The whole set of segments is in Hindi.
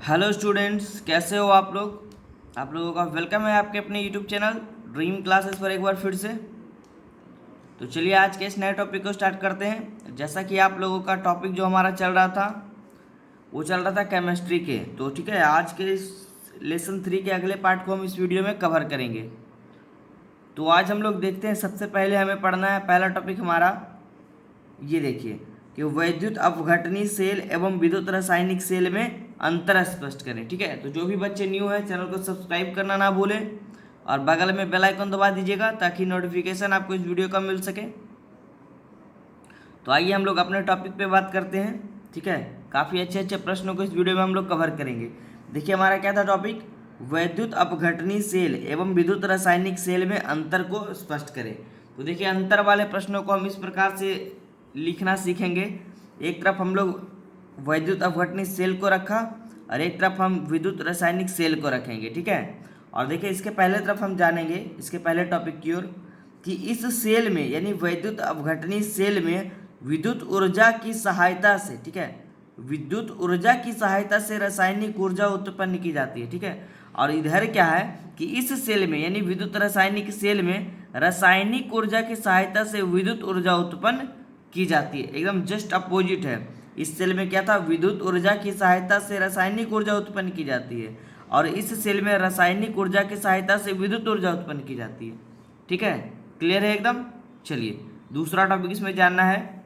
हेलो स्टूडेंट्स, कैसे हो आप लोग। आप लोगों का वेलकम है आपके अपने यूट्यूब चैनल ड्रीम क्लासेस पर एक बार फिर से। तो चलिए आज के इस नए टॉपिक को स्टार्ट करते हैं। जैसा कि आप लोगों का टॉपिक जो हमारा चल रहा था वो चल रहा था केमिस्ट्री के। तो ठीक है, आज के इस लेसन 3 के अगले पार्ट को हम इस वीडियो में कवर करेंगे। तो आज हम लोग देखते हैं, सबसे पहले हमें पढ़ना है पहला टॉपिक हमारा, ये देखिए कि वैद्युत अपघटनी सेल एवं विद्युत रासायनिक सेल में अंतर स्पष्ट करें। ठीक है, तो जो भी बच्चे न्यू है चैनल को सब्सक्राइब करना ना भूलें और बगल में बेल आइकन दबा दीजिएगा ताकि नोटिफिकेशन आपको इस वीडियो का मिल सके। तो आइए हम लोग अपने टॉपिक पे बात करते हैं। ठीक है, काफ़ी अच्छे अच्छे प्रश्नों को इस वीडियो में हम लोग कवर करेंगे। देखिए हमारा क्या था टॉपिक, वैद्युत अपघटनी सेल एवं विद्युत रासायनिक सेल में अंतर को स्पष्ट करें। तो देखिए अंतर वाले प्रश्नों को हम इस प्रकार से लिखना सीखेंगे। एक तरफ हम लोग वैद्युत अपघटनी सेल को रखा और एक तरफ हम विद्युत रासायनिक सेल को रखेंगे। ठीक है, और देखिए इसके पहले तरफ हम जानेंगे, इसके पहले टॉपिक की ओर, कि इस सेल में यानी वैद्युत अपघटनी सेल में विद्युत ऊर्जा की सहायता से, ठीक है, विद्युत ऊर्जा की सहायता से रासायनिक ऊर्जा उत्पन्न की जाती है। ठीक है, और इधर क्या है कि इस सेल में यानी विद्युत रासायनिक सेल में रासायनिक ऊर्जा की सहायता से विद्युत ऊर्जा उत्पन्न की जाती है। एकदम जस्ट अपोजिट है। इस सेल में क्या था, विद्युत ऊर्जा की सहायता से रासायनिक ऊर्जा उत्पन्न की जाती है, और इस सेल में रासायनिक ऊर्जा की सहायता से विद्युत ऊर्जा उत्पन्न की जाती है। ठीक है, क्लियर है एकदम। चलिए दूसरा टॉपिक इसमें जानना है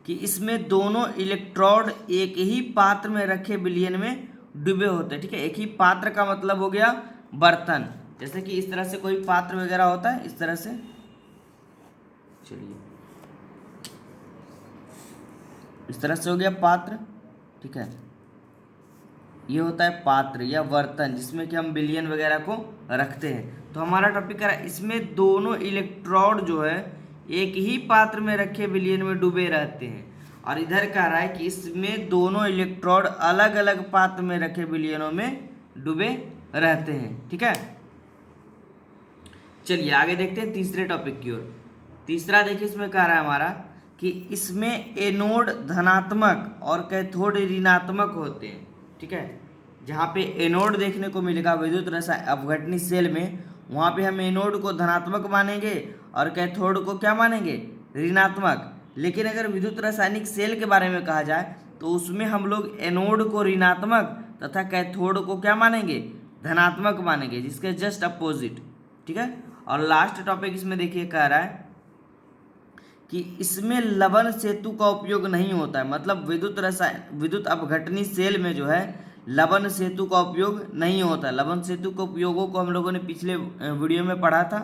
कि इसमें दोनों इलेक्ट्रोड एक ही पात्र में रखे विलयन में डूबे होते हैं। ठीक है, एक ही पात्र का मतलब हो गया बर्तन, जैसे कि इस तरह से कोई पात्र वगैरह होता है, इस तरह से। चलिए इस तरह से हो गया पात्र। ठीक है, ये होता है पात्र या बर्तन जिसमें कि हम विलयन वगैरह को रखते हैं। तो हमारा टॉपिक है इसमें दोनों इलेक्ट्रोड जो है एक ही पात्र में रखे विलयन में डूबे रहते हैं, और इधर कह रहा है कि इसमें दोनों इलेक्ट्रोड अलग अलग पात्र में रखे विलयनों में डूबे रहते हैं। ठीक है, चलिए आगे देखते हैं तीसरे टॉपिक की ओर। तीसरा देखिए इसमें कह रहा है हमारा कि इसमें एनोड धनात्मक और कैथोड ऋणात्मक होते हैं। ठीक है, जहाँ पे एनोड देखने को मिलेगा विद्युत अपघटनी सेल में, वहाँ पे हम एनोड को धनात्मक मानेंगे और कैथोड को क्या मानेंगे, ऋणात्मक। लेकिन अगर विद्युत रासायनिक सेल के बारे में कहा जाए तो उसमें हम लोग एनोड को ऋणात्मक तथा कैथोड को क्या मानेंगे, धनात्मक मानेंगे, जिसके जस्ट अपोजिट। ठीक है, और लास्ट टॉपिक इसमें देखिए कह रहा है कि इसमें लवण सेतु का उपयोग नहीं होता है। मतलब विद्युत अपघटनी सेल में जो है लवण सेतु का उपयोग नहीं होता। लवण सेतु के उपयोगों को हम लोगों ने पिछले वीडियो में पढ़ा था,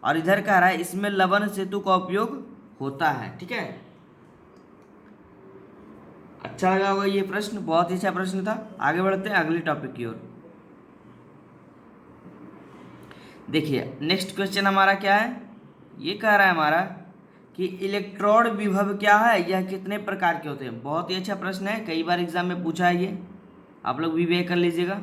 और इधर कह रहा है इसमें लवण सेतु का उपयोग होता है। ठीक है, अच्छा लगा होगा ये प्रश्न, बहुत ही अच्छा प्रश्न था। आगे बढ़ते हैं अगले टॉपिक की ओर। देखिए नेक्स्ट क्वेश्चन हमारा क्या है, ये कह रहा है हमारा कि इलेक्ट्रोड विभव क्या है, यह कितने प्रकार के होते हैं। बहुत ही अच्छा प्रश्न है, कई बार एग्जाम में पूछा है ये, आप लोग भी वे कर लीजिएगा।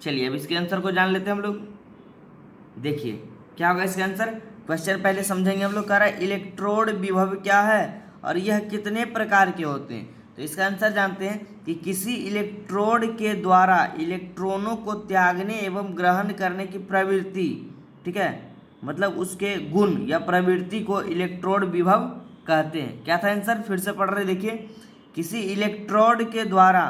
चलिए अब इसके आंसर को जान लेते हैं हम लोग। देखिए क्या होगा इसका आंसर, क्वेश्चन पहले समझेंगे हम लोग। कह रहा है इलेक्ट्रोड विभव क्या है और यह कितने प्रकार के होते हैं। तो इसका आंसर जानते हैं कि किसी इलेक्ट्रोड के द्वारा इलेक्ट्रॉनों को त्यागने एवं ग्रहण करने की प्रवृत्ति, ठीक है, मतलब उसके गुण या प्रवृत्ति को इलेक्ट्रोड विभव कहते हैं। क्या था आंसर, फिर से पढ़ रहे देखिए, किसी इलेक्ट्रोड के द्वारा,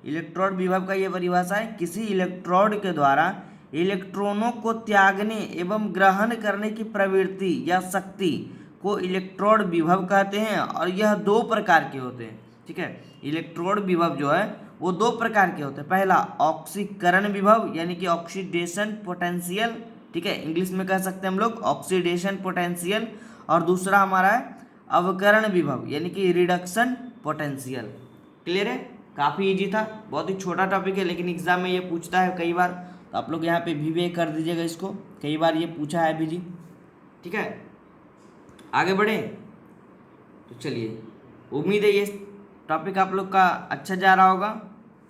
इलेक्ट्रोड विभव का ये परिभाषा है, किसी इलेक्ट्रोड के द्वारा इलेक्ट्रॉनों को त्यागने एवं ग्रहण करने की प्रवृत्ति या शक्ति को इलेक्ट्रोड विभव कहते हैं, और यह दो प्रकार के होते हैं। ठीक है, इलेक्ट्रोड विभव जो है वो दो प्रकार के होते हैं। पहला ऑक्सीकरण विभव यानी कि ऑक्सीडेशन पोटेंशियल, ठीक है, इंग्लिश में कह सकते हैं हम लोग ऑक्सीडेशन पोटेंशियल, और दूसरा हमारा है अवकरण विभव यानी कि रिडक्शन पोटेंशियल। क्लियर है, काफ़ी इजी था, बहुत ही छोटा टॉपिक है, लेकिन एग्जाम में ये पूछता है कई बार, तो आप लोग यहाँ पे भी कर दीजिएगा इसको, कई बार ये पूछा है भी जी। ठीक है, आगे बढ़े। तो चलिए उम्मीद है ये टॉपिक आप लोग का अच्छा जा रहा होगा,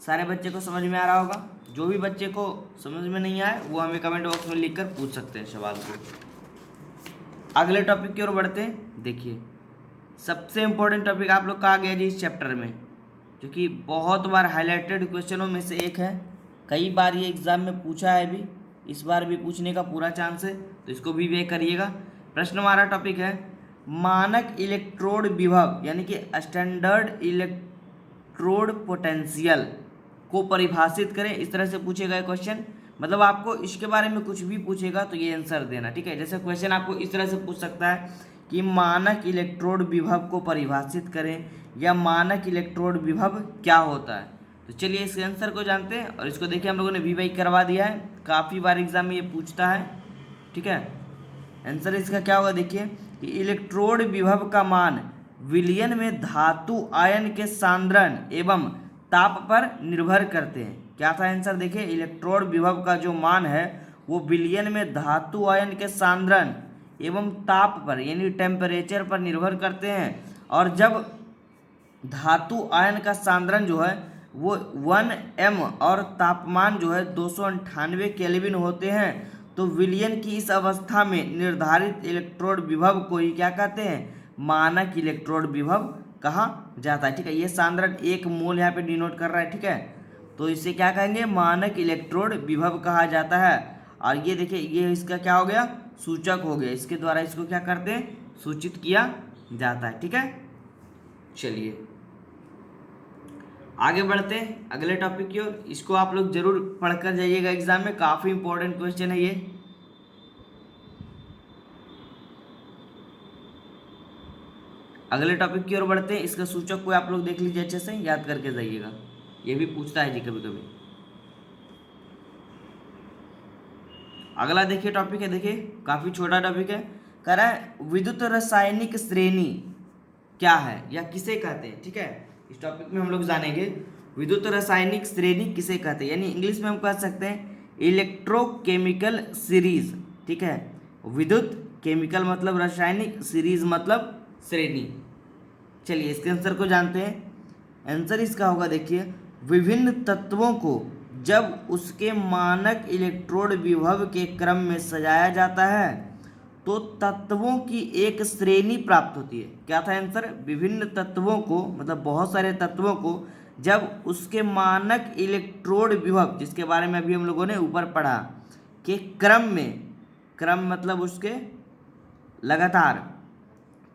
सारे बच्चे को समझ में आ रहा होगा। जो भी बच्चे को समझ में नहीं आए वो हमें कमेंट बॉक्स में लिखकर पूछ सकते हैं सवाल को। अगले टॉपिक की ओर बढ़ते हैं। देखिए सबसे इम्पोर्टेंट टॉपिक आप लोग का आ गया जी इस चैप्टर में, जो कि बहुत बार हाईलाइटेड क्वेश्चनों में से एक है। कई बार ये एग्जाम में पूछा है भी, इस बार भी पूछने का पूरा चांस है, तो इसको भी वे करिएगा। प्रश्न हमारा टॉपिक है मानक इलेक्ट्रोड विभव यानी कि स्टैंडर्ड इलेक्ट्रोड पोटेंशियल को परिभाषित करें। इस तरह से पूछेगा ये क्वेश्चन, मतलब आपको इसके बारे में कुछ भी पूछेगा तो ये आंसर देना, ठीक है। जैसे क्वेश्चन आपको इस तरह से पूछ सकता है कि मानक इलेक्ट्रोड विभव को परिभाषित करें या मानक इलेक्ट्रोड विभव क्या होता है। तो चलिए इसके आंसर को जानते हैं, और इसको देखिए हम लोगों ने वी करवा दिया है, काफ़ी बार एग्जाम में ये पूछता है, ठीक है। आंसर इसका क्या होगा देखिए कि इलेक्ट्रोड विभव का मान विलयन में धातु आयन के सांद्रण एवं ताप पर निर्भर करते हैं। क्या था आंसर देखिए, इलेक्ट्रोड विभव का जो मान है वो विलयन में धातु आयन के सांद्रण एवं ताप पर यानी टेम्परेचर पर निर्भर करते हैं। और जब धातु आयन का सांद्रण जो है वो 1 m और तापमान जो है 298 केल्विन होते हैं, तो विलयन की इस अवस्था में निर्धारित इलेक्ट्रोड विभव को ही क्या कहते हैं, मानक इलेक्ट्रोड विभव कहा जाता है, ठीक है। ये सांद्रण 1 मोल यहाँ पे डिनोट कर रहा है, ठीक है, तो इसे क्या कहेंगे, मानक इलेक्ट्रोड विभव कहा जाता है। और ये देखिए ये इसका क्या हो गया, सूचक हो गया, इसके द्वारा इसको क्या करते हैं, सूचित किया जाता है, ठीक है। चलिए आगे बढ़ते हैं अगले टॉपिक की ओर। इसको आप लोग जरूर पढ़कर जाइएगा, एग्जाम में काफी इंपॉर्टेंट क्वेश्चन है ये। अगले टॉपिक की ओर बढ़ते हैं, इसका सूचक को आप लोग देख लीजिए, अच्छे से याद करके जाइएगा, ये भी पूछता है जी कभी कभी। अगला देखिए टॉपिक है, देखिए काफी छोटा टॉपिक है, कह रहा है विद्युत रासायनिक श्रेणी क्या है या किसे कहते हैं, ठीक है। इस टॉपिक में हम लोग जानेंगे विद्युत रासायनिक श्रेणी किसे कहते हैं, यानी इंग्लिश में हम कह सकते हैं इलेक्ट्रोकेमिकल सीरीज, ठीक है। विद्युत केमिकल मतलब रासायनिक, सीरीज मतलब श्रेणी। चलिए इसके आंसर को जानते हैं। आंसर इसका होगा देखिए, विभिन्न तत्वों को जब उसके मानक इलेक्ट्रोड विभव के क्रम में सजाया जाता है तो तत्वों की एक श्रेणी प्राप्त होती है। क्या था आंसर, विभिन्न तत्वों को मतलब बहुत सारे तत्वों को जब उसके मानक इलेक्ट्रोड विभव, जिसके बारे में अभी हम लोगों ने ऊपर पढ़ा, के क्रम में, क्रम मतलब उसके लगातार,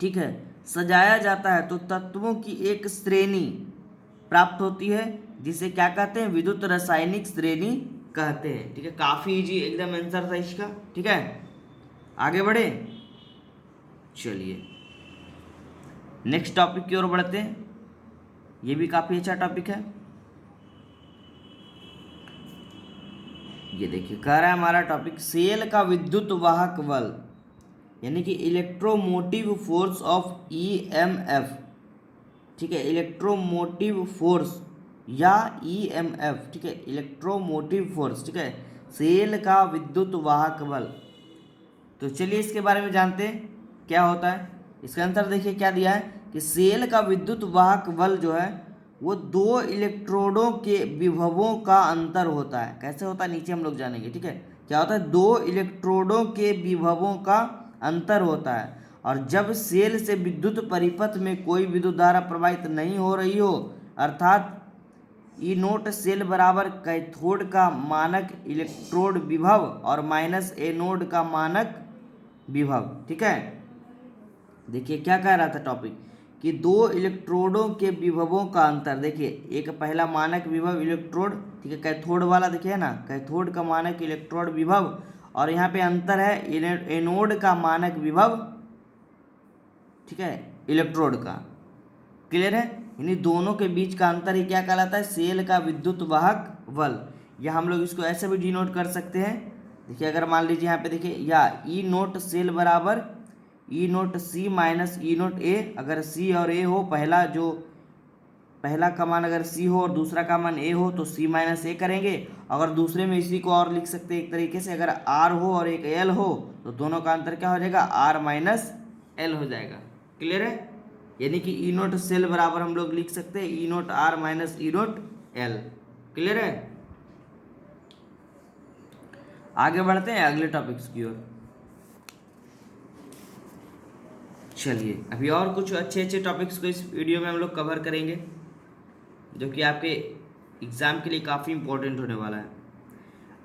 ठीक है, सजाया जाता है तो तत्वों की एक श्रेणी प्राप्त होती है, जिसे क्या कहते हैं, विद्युत रासायनिक श्रेणी कहते हैं, ठीक है। काफी इजी एकदम आंसर था इसका, ठीक है। आगे बढ़े, चलिए नेक्स्ट टॉपिक की ओर बढ़ते हैं, ये भी काफी अच्छा टॉपिक है। ये देखिए कह रहा है हमारा टॉपिक सेल का विद्युत वाहक बल यानी कि इलेक्ट्रोमोटिव फोर्स ऑफ EMF, ठीक है, इलेक्ट्रोमोटिव फोर्स या EMF, ठीक है, इलेक्ट्रोमोटिव फोर्स, ठीक है, सेल का विद्युत वाहक बल। तो चलिए इसके बारे में जानते हैं क्या होता है। इसका आंसर देखिए क्या दिया है कि सेल का विद्युत वाहक बल जो है वो 2 इलेक्ट्रोडों के विभवों का अंतर होता है। कैसे होता है नीचे हम लोग जानेंगे, ठीक है। क्या होता है, 2 इलेक्ट्रोडों के विभवों का अंतर होता है, और जब सेल से विद्युत परिपथ में कोई विद्युत धारा प्रवाहित नहीं हो रही हो, अर्थात ई नोट सेल बराबर कैथोड का मानक इलेक्ट्रोड विभव और माइनस एनोड का मानक विभव, ठीक है। देखिए क्या कह रहा था टॉपिक कि 2 इलेक्ट्रोडों के विभवों का अंतर, देखिए एक पहला मानक विभव इलेक्ट्रोड, ठीक है, कैथोड वाला देखिए ना, कैथोड का मानक इलेक्ट्रोड विभव, और यहाँ पे अंतर है एनोड का मानक विभव, ठीक है, इलेक्ट्रोड का। क्लियर है, यानी दोनों के बीच का अंतर ही क्या कहलाता है, सेल का विद्युत वाहक बल। या हम लोग इसको ऐसे भी डिनोट कर सकते हैं, देखिए अगर मान लीजिए यहाँ पे देखिए, या ई नोट सेल बराबर ई नोट सी माइनस ई नोट ए, अगर सी और ए हो, पहला का मान अगर सी हो और दूसरा का मान ए हो तो सी माइनस ए करेंगे। अगर दूसरे में इसी को और लिख सकते हैं एक तरीके से, अगर आर हो और एक एल हो तो दोनों का अंतर क्या हो जाएगा, आर माइनस एल हो जाएगा। क्लियर है, यानी कि ई नोट सेल बराबर हम लोग लिख सकते हैं E not R minus E not L. Clear है, आगे बढ़ते हैं अगले टॉपिक्स की ओर। चलिए अभी और कुछ अच्छे अच्छे टॉपिक्स को इस वीडियो में हम लोग कवर करेंगे। जो कि आपके एग्ज़ाम के लिए काफ़ी इंपॉर्टेंट होने वाला है।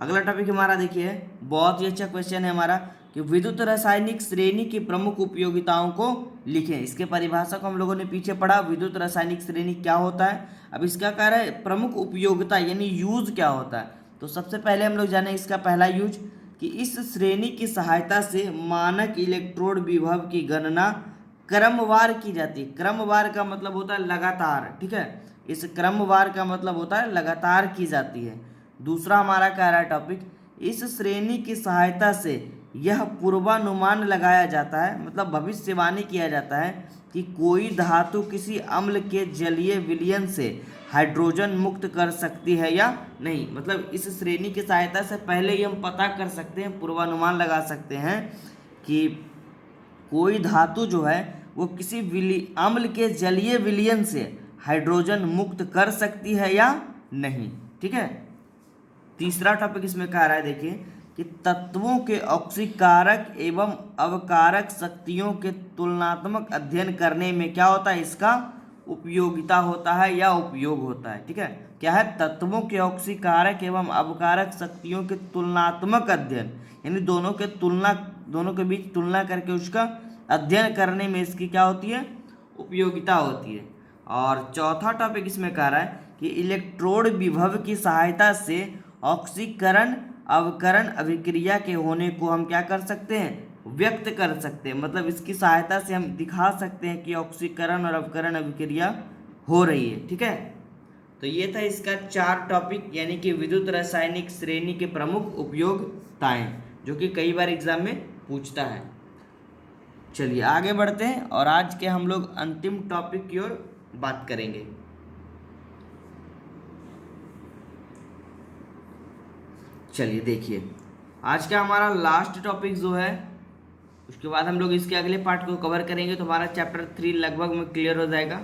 अगला टॉपिक हमारा देखिए, बहुत ही अच्छा क्वेश्चन है हमारा कि विद्युत रासायनिक श्रेणी की प्रमुख उपयोगिताओं को लिखें। इसके परिभाषा को हम लोगों ने पीछे पढ़ा, विद्युत रासायनिक श्रेणी क्या होता है। अब इसका क्या है, प्रमुख उपयोगिता यानी यूज क्या होता है। तो सबसे पहले हम लोग जाने इसका पहला यूज कि इस श्रेणी की सहायता से मानक इलेक्ट्रोड विभव की गणना क्रमवार की जाती है। क्रमवार का मतलब होता है लगातार, ठीक है। इस क्रमवार का मतलब होता है लगातार की जाती है। दूसरा हमारा कह रहा है टॉपिक, इस श्रेणी की सहायता से यह पूर्वानुमान लगाया जाता है, मतलब भविष्यवाणी किया जाता है कि कोई धातु किसी अम्ल के जलीय विलयन से हाइड्रोजन मुक्त कर सकती है या नहीं। मतलब इस श्रेणी की सहायता से पहले ही हम पता कर सकते हैं, पूर्वानुमान लगा सकते हैं कि कोई धातु जो है वो किसी अम्ल के जलीय विलयन से हाइड्रोजन मुक्त कर सकती है या नहीं, ठीक है। तीसरा टॉपिक इसमें कह रहा है देखिए कि तत्वों के ऑक्सीकारक एवं अवकारक शक्तियों के तुलनात्मक अध्ययन करने में क्या होता है, इसका उपयोगिता होता है या उपयोग होता है, ठीक है। क्या है, तत्वों के ऑक्सीकारक एवं अवकारक शक्तियों के तुलनात्मक अध्ययन, यानी दोनों के बीच तुलना करके उसका अध्ययन करने में इसकी क्या होती है, उपयोगिता होती है। और चौथा टॉपिक इसमें कह रहा है कि इलेक्ट्रोड विभव की सहायता से ऑक्सीकरण अवकरण अभिक्रिया के होने को हम क्या कर सकते हैं, व्यक्त कर सकते हैं। मतलब इसकी सहायता से हम दिखा सकते हैं कि ऑक्सीकरण और अवकरण अभिक्रिया हो रही है, ठीक है। तो ये था इसका 4 टॉपिक, यानी कि विद्युत रासायनिक श्रेणी के प्रमुख उपयोगिताएं, जो कि कई बार एग्जाम में पूछता है। चलिए आगे बढ़ते हैं और आज के हम लोग अंतिम टॉपिक की ओर बात करेंगे। चलिए देखिए, आज का हमारा लास्ट टॉपिक जो है, उसके बाद हम लोग इसके अगले पार्ट को कवर करेंगे, तो हमारा चैप्टर 3 लगभग में क्लियर हो जाएगा।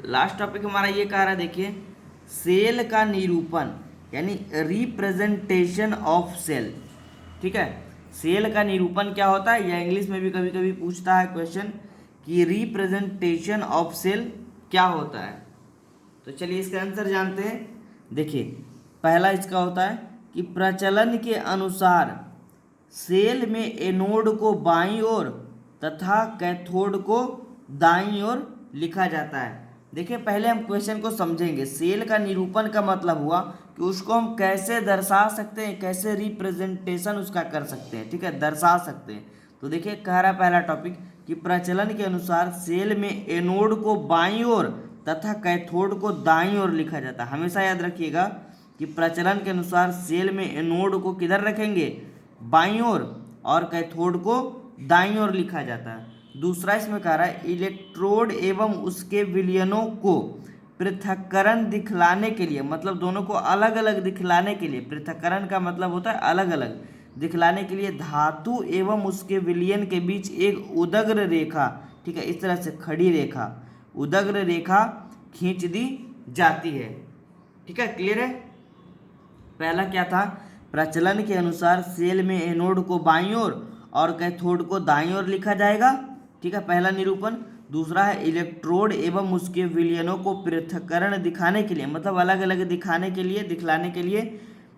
लास्ट टॉपिक हमारा ये कह रहा है देखिए, सेल का निरूपण यानी रिप्रेजेंटेशन ऑफ सेल, ठीक है। सेल का निरूपण क्या होता है, यह इंग्लिश में भी कभी कभी पूछता है क्वेश्चन कि रिप्रेजेंटेशन ऑफ सेल क्या होता है। तो चलिए इसका आंसर जानते हैं। देखिए पहला इसका होता है कि प्रचलन के अनुसार सेल में एनोड को बाईं ओर तथा कैथोड को दाईं ओर लिखा जाता है। देखिए पहले हम क्वेश्चन को समझेंगे। सेल का निरूपण का मतलब हुआ कि उसको हम कैसे दर्शा सकते हैं, कैसे रिप्रेजेंटेशन उसका कर सकते हैं, ठीक है, दर्शा सकते हैं। तो देखिए कह रहा है पहला टॉपिक कि प्रचलन के अनुसार सेल में एनोड को बाईं ओर तथा कैथोड को दाईं ओर लिखा जाता है। हमेशा याद रखिएगा कि प्रचलन के अनुसार सेल में एनोड को किधर रखेंगे, बाईं ओर, और कैथोड को दाईं ओर लिखा जाता है। दूसरा इसमें कह रहा है इलेक्ट्रोड एवं उसके विलयनों को पृथक्करण दिखलाने के लिए, मतलब दोनों को अलग अलग दिखलाने के लिए, पृथक्करण का मतलब होता है अलग अलग दिखलाने के लिए धातु एवं उसके विलयन के बीच एक उदग्र रेखा, ठीक है, इस तरह से खड़ी रेखा, उदग्र रेखा खींच दी जाती है, ठीक है, क्लियर है। पहला क्या था, प्रचलन के अनुसार सेल में एनोड को बाईं ओर और कैथोड को दाईं ओर लिखा जाएगा, ठीक है, पहला निरूपण। दूसरा है इलेक्ट्रोड एवं उसके विलयनों को पृथक्करण दिखाने के लिए, मतलब अलग अलग दिखाने के लिए, दिखलाने के लिए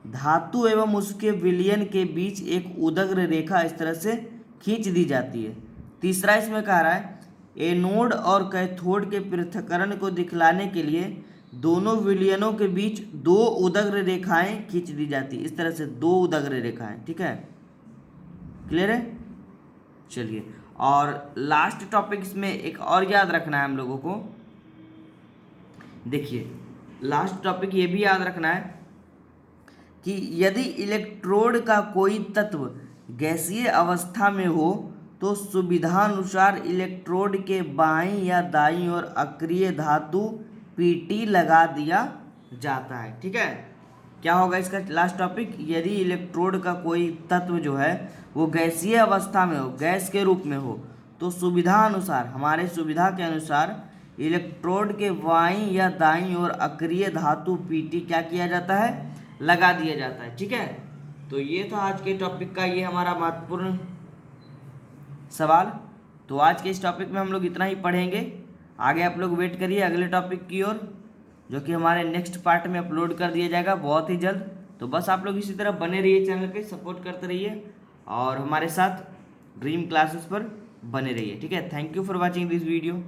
धातु एवं उसके विलयन के बीच एक उदग्र रेखा इस तरह से खींच दी जाती है। तीसरा इसमें कह रहा है एनोड और कैथोड के पृथक्करण को दिखलाने के लिए दोनों विलयनों के बीच 2 उदग्र रेखाएं खींच दी जाती है, इस तरह से 2 उदग्र रेखाएं, ठीक है, क्लियर है। चलिए और लास्ट टॉपिक इसमें एक और याद रखना है हम लोगों को। देखिए लास्ट टॉपिक ये भी याद रखना है कि यदि इलेक्ट्रोड का कोई तत्व गैसीय अवस्था में हो तो सुविधानुसार इलेक्ट्रोड के बाईं या दाईं ओर अक्रिय धातु पीटी लगा दिया जाता है, ठीक है। क्या होगा इसका लास्ट टॉपिक, यदि इलेक्ट्रोड का कोई तत्व जो है वो गैसीय अवस्था में हो, गैस के रूप में हो, तो सुविधा अनुसार, हमारे सुविधा के अनुसार इलेक्ट्रोड के बाईं या दाईं ओर अक्रिय धातु पीटी क्या किया जाता है, लगा दिया जाता है, ठीक है। तो ये था आज के टॉपिक का ये हमारा महत्वपूर्ण सवाल। तो आज के इस टॉपिक में हम लोग इतना ही पढ़ेंगे, आगे आप लोग वेट करिए अगले टॉपिक की ओर। जो कि हमारे नेक्स्ट पार्ट में अपलोड कर दिया जाएगा बहुत ही जल्द। तो बस आप लोग इसी तरह बने रहिए, चैनल पे सपोर्ट करते रहिए और हमारे साथ ड्रीम क्लासेस पर बने रहिए। ठीक है, thank you for watching this video.